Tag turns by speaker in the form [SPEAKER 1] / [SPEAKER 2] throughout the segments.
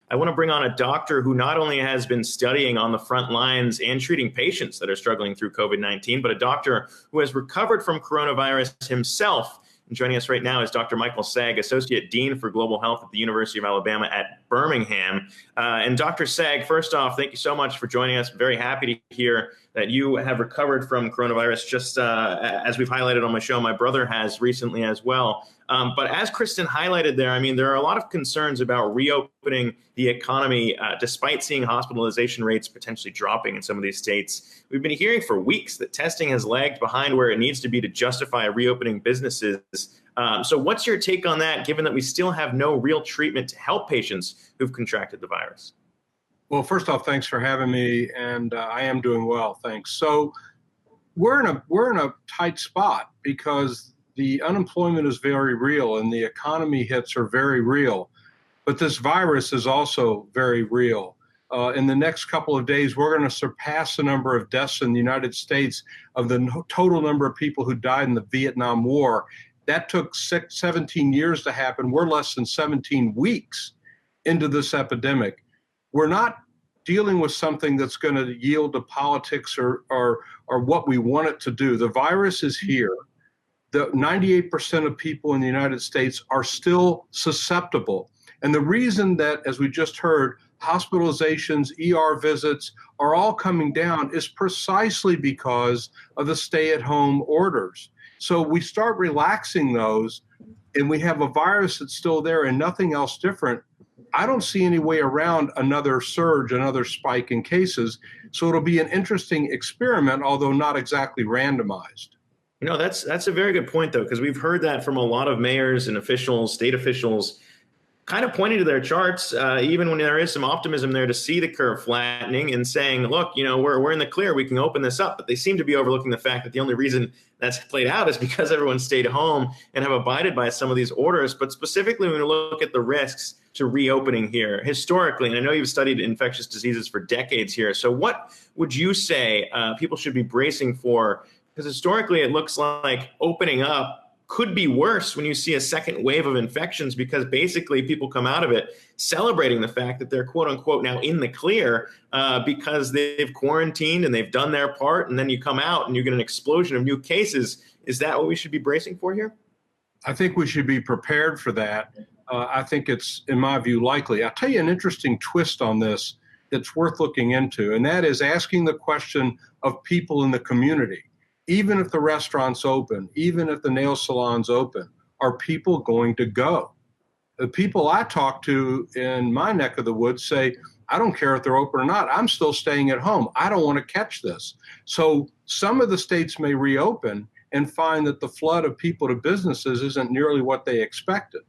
[SPEAKER 1] I want to bring on a doctor who not only has been studying on the front lines and treating patients that are struggling through COVID-19, but a doctor who has recovered from coronavirus himself. And joining us right now is Dr. Michael Saag, Associate Dean for Global Health at the University of Alabama at Birmingham. And Dr. Saag, first off, thank you so much for joining us. Very happy to hear that you have recovered from coronavirus. Just as we've highlighted on my show, my brother has recently as well. But as Kristen highlighted there, I mean, there are a lot of concerns about reopening the economy, despite seeing hospitalization rates potentially dropping in some of these states. We've been hearing for weeks that testing has lagged behind where it needs to be to justify reopening businesses. So what's your take on that, given that we still have no real treatment to help patients who've contracted the virus?
[SPEAKER 2] Well, first off, thanks for having me, and I am doing well, thanks. So we're in a tight spot because the unemployment is very real and the economy hits are very real, but this virus is also very real. In the next couple of days, we're going to surpass the number of deaths in the United States of the total number of people who died in the Vietnam War. That took 17 years to happen. We're less than 17 weeks into this epidemic. We're not dealing with something that's going to yield to politics or what we want it to do. The virus is here. The 98% of people in the United States are still susceptible. And the reason that, as we just heard, hospitalizations, ER visits are all coming down is precisely because of the stay-at-home orders. So we start relaxing those, and we have a virus that's still there and nothing else different. I don't see any way around another surge, another spike in cases. So it'll be an interesting experiment, although not exactly randomized.
[SPEAKER 1] You know, that's a very good point, though, because we've heard that from a lot of mayors and officials, state officials, kind of pointing to their charts, even when there is some optimism there to see the curve flattening and saying, look, you know, we're in the clear, we can open this up. But they seem to be overlooking the fact that the only reason that's played out is because everyone stayed home and have abided by some of these orders. But specifically, when we look at the risks to reopening here historically, and I know you've studied infectious diseases for decades here. So what would you say people should be bracing for? Because historically, it looks like opening up could be worse when you see a second wave of infections, because basically people come out of it celebrating the fact that they're quote unquote now in the clear because they've quarantined and they've done their part. And then you come out and you get an explosion of new cases. Is that what we should be bracing for here?
[SPEAKER 2] I think we should be prepared for that. I think it's, in my view, likely. I'll tell you an interesting twist on this that's worth looking into, and that is asking the question of people in the community. Even if the restaurant's open, even if the nail salon's open, are people going to go? The people I talk to in my neck of the woods say, I don't care if they're open or not, I'm still staying at home. I don't want to catch this. So some of the states may reopen and find that the flood of people to businesses isn't nearly what they expected.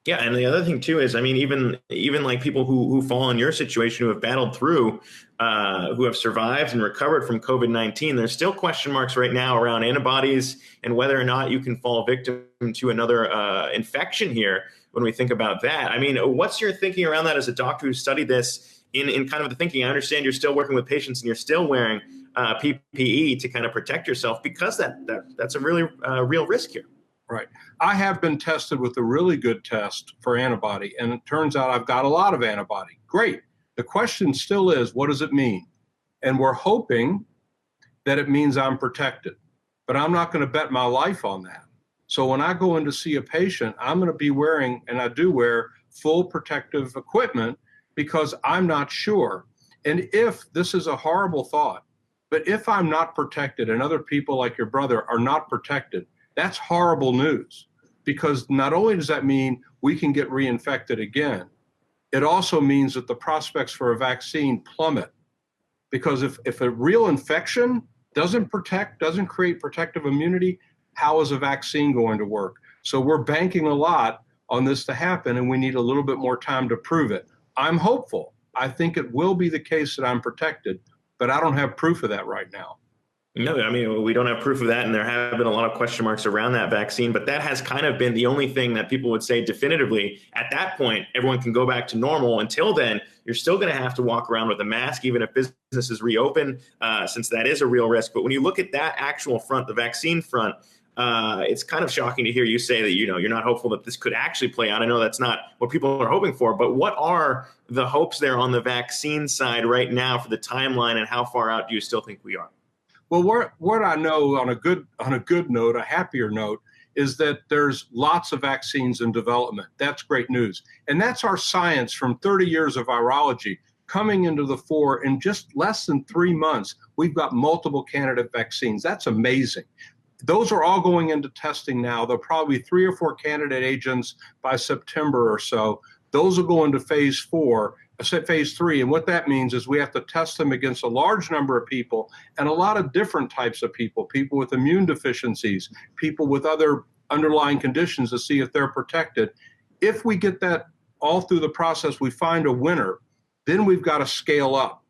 [SPEAKER 1] Yeah, and the other thing too is, I mean, even like people who fall in your situation, who have battled through, who have survived and recovered from COVID-19, there's still question marks right now around antibodies and whether or not you can fall victim to another infection here when we think about that. I mean, what's your thinking around that as a doctor who studied this in kind of the thinking? I understand you're still working with patients and you're still wearing PPE to kind of protect yourself, because that's a really real risk here.
[SPEAKER 2] Right. I have been tested with a really good test for antibody, and it turns out I've got a lot of antibody. Great. The question still is, what does it mean? And we're hoping that it means I'm protected, but I'm not going to bet my life on that. So when I go in to see a patient, I'm going to be wearing, and I do wear, full protective equipment because I'm not sure. And if, this is a horrible thought, but if I'm not protected and other people like your brother are not protected, that's horrible news, because not only does that mean we can get reinfected again, it also means that the prospects for a vaccine plummet. Because if a real infection doesn't create protective immunity, how is a vaccine going to work? So we're banking a lot on this to happen, and we need a little bit more time to prove it. I'm hopeful. I think it will be the case that I'm protected, but I don't have proof of that right now.
[SPEAKER 1] No, I mean, we don't have proof of that, and there have been a lot of question marks around that vaccine, but that has kind of been the only thing that people would say definitively. At that point, everyone can go back to normal. Until then, you're still going to have to walk around with a mask, even if businesses reopen, since that is a real risk. But when you look at that actual front, the vaccine front, It's kind of shocking to hear you say that, you're not hopeful that this could actually play out. I know that's not what people are hoping for, but what are the hopes there on the vaccine side right now for the timeline, and how far out do you still think we are?
[SPEAKER 2] Well, what I know on a good note, a happier note, is that there's lots of vaccines in development. That's great news. And that's our science from 30 years of virology coming into the fore. In just less than 3 months, we've got multiple candidate vaccines. That's amazing. Those are all going into testing now. There'll probably be 3 or 4 candidate agents by September or so. Those will go into phase 3. And what that means is we have to test them against a large number of people and a lot of different types of people with immune deficiencies, people with other underlying conditions, to see if they're protected. If we get that all through the process, we find a winner, then we've got to scale up.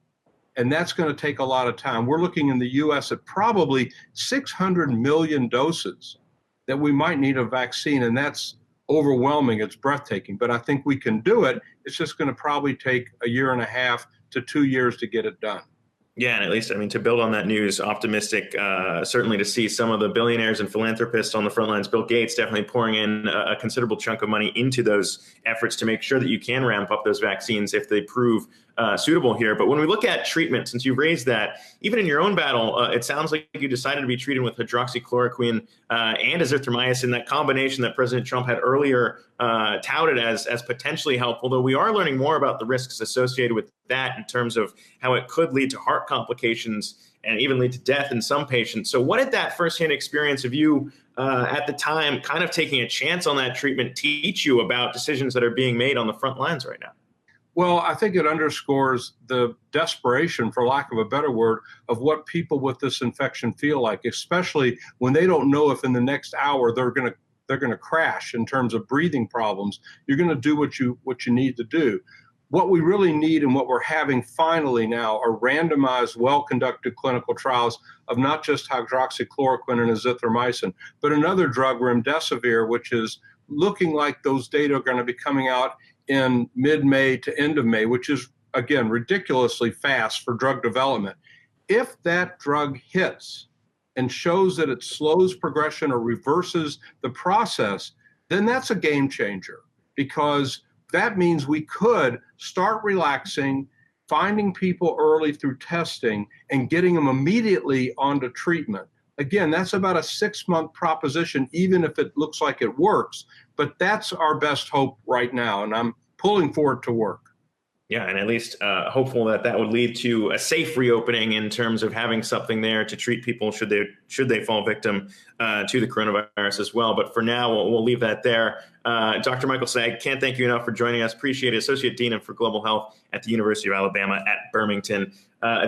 [SPEAKER 2] And that's going to take a lot of time. We're looking in the U.S. at probably 600 million doses that we might need a vaccine, and that's overwhelming. It's breathtaking, but I think we can do it. It's just going to probably take 1.5 to 2 years to get it done.
[SPEAKER 1] Yeah, and at least, to build on that news, optimistic, certainly to see some of the billionaires and philanthropists on the front lines, Bill Gates definitely pouring in a considerable chunk of money into those efforts to make sure that you can ramp up those vaccines if they prove suitable here. But when we look at treatment, since you've raised that, even in your own battle, it sounds like you decided to be treated with hydroxychloroquine and azithromycin, that combination that President Trump had earlier touted as potentially helpful, though we are learning more about the risks associated with that in terms of how it could lead to heart complications and even lead to death in some patients. So what did that firsthand experience of you at the time kind of taking a chance on that treatment teach you about decisions that are being made on the front lines right now?
[SPEAKER 2] Well, I think it underscores the desperation, for lack of a better word, of what people with this infection feel like, especially when they don't know if in the next hour they're going to crash in terms of breathing problems. You're going to do what you need to do. What we really need, and what we're having finally now, are randomized, well-conducted clinical trials of not just hydroxychloroquine and azithromycin, but another drug, remdesivir, which is looking like those data are going to be coming out in mid-May to end of May, which is, again, ridiculously fast for drug development. If that drug hits and shows that it slows progression or reverses the process, then that's a game changer, because that means we could start relaxing, finding people early through testing, and getting them immediately onto treatment. Again, that's about a 6-month proposition, even if it looks like it works. But that's our best hope right now, and I'm pulling for it to work.
[SPEAKER 1] Yeah, and at least hopeful that would lead to a safe reopening in terms of having something there to treat people should they fall victim to the coronavirus as well. But for now, we'll leave that there. Dr. Michael Saag, can't thank you enough for joining us. Appreciate it. Associate Dean for Global Health at the University of Alabama at Birmingham.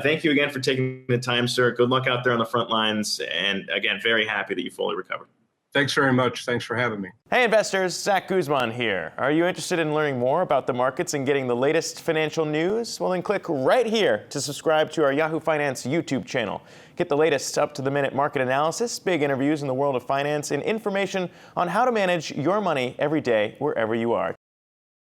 [SPEAKER 1] Thank you again for taking the time, sir. Good luck out there on the front lines. And again, very happy that you fully recovered.
[SPEAKER 2] Thanks very much. Thanks for having me.
[SPEAKER 3] Hey investors, Zach Guzman here. Are you interested in learning more about the markets and getting the latest financial news? Well, then click right here to subscribe to our Yahoo Finance YouTube channel. Get the latest up-to-the-minute market analysis, big interviews in the world of finance, and information on how to manage your money every day wherever you are.